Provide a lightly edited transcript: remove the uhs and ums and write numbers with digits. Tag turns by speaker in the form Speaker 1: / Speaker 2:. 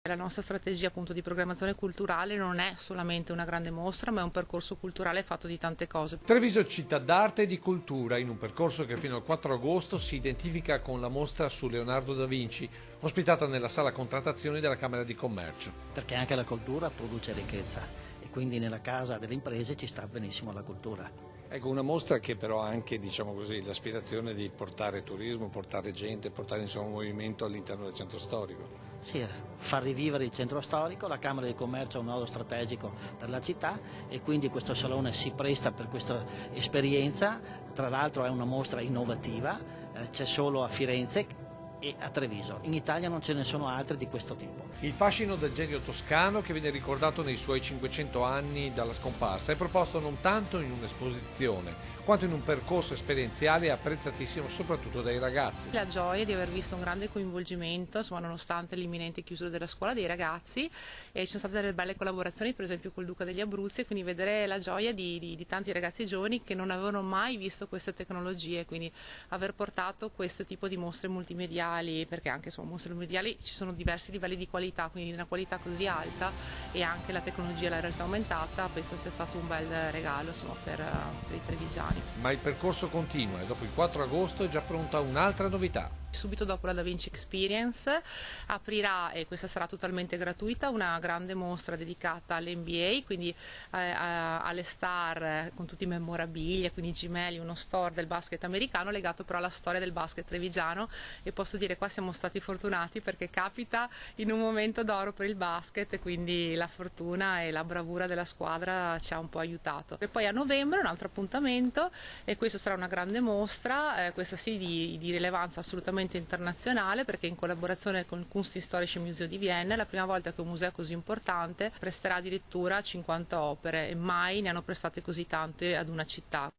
Speaker 1: La nostra strategia appunto di programmazione culturale non è solamente una grande mostra, ma è un percorso culturale fatto di tante cose.
Speaker 2: Treviso città d'arte e di cultura, in un percorso che fino al 4 agosto si identifica con la mostra su Leonardo da Vinci, ospitata nella sala contrattazioni della Camera di Commercio.
Speaker 3: Perché anche la cultura produce ricchezza e quindi nella casa delle imprese ci sta benissimo la cultura.
Speaker 4: Ecco, una mostra che però ha anche, diciamo così, l'aspirazione di portare turismo, portare gente, portare insomma un movimento all'interno del centro storico.
Speaker 3: Sì, far rivivere il centro storico, la Camera di Commercio è un nodo strategico per la città e quindi questo salone si presta per questa esperienza. Tra l'altro è una mostra innovativa, c'è solo a Firenze e a Treviso. In Italia non ce ne sono altre di questo tipo.
Speaker 2: Il fascino del genio toscano, che viene ricordato nei suoi 500 anni dalla scomparsa, è proposto non tanto in un'esposizione quanto in un percorso esperienziale e apprezzatissimo soprattutto dai ragazzi.
Speaker 1: La gioia di aver visto un grande coinvolgimento, insomma, nonostante l'imminente chiusura della scuola, dei ragazzi, e ci sono state delle belle collaborazioni, per esempio col Duca degli Abruzzi, quindi vedere la gioia di tanti ragazzi giovani che non avevano mai visto queste tecnologie, quindi aver portato questo tipo di mostre multimediali, perché anche insomma mostre multimediali ci sono diversi livelli di qualità, quindi di una qualità così alta, e anche la tecnologia e la realtà aumentata penso sia stato un bel regalo insomma, per i trevigiani.
Speaker 2: Ma il percorso continua e dopo il 4 agosto è già pronta un'altra novità.
Speaker 1: Subito dopo la Da Vinci Experience aprirà, e questa sarà totalmente gratuita, una grande mostra dedicata all'NBA, quindi alle star con tutti i memorabilia, quindi gemelli, uno store del basket americano legato però alla storia del basket trevigiano, e posso dire qua siamo stati fortunati perché capita in un momento d'oro per il basket e quindi la fortuna e la bravura della squadra ci ha un po' aiutato. E poi a novembre un altro appuntamento, e questo sarà una grande mostra, questa sì di rilevanza assolutamente internazionale, perché in collaborazione con il Kunsthistorische Museum di Vienna è la prima volta che un museo così importante presterà addirittura 50 opere, e mai ne hanno prestate così tante ad una città.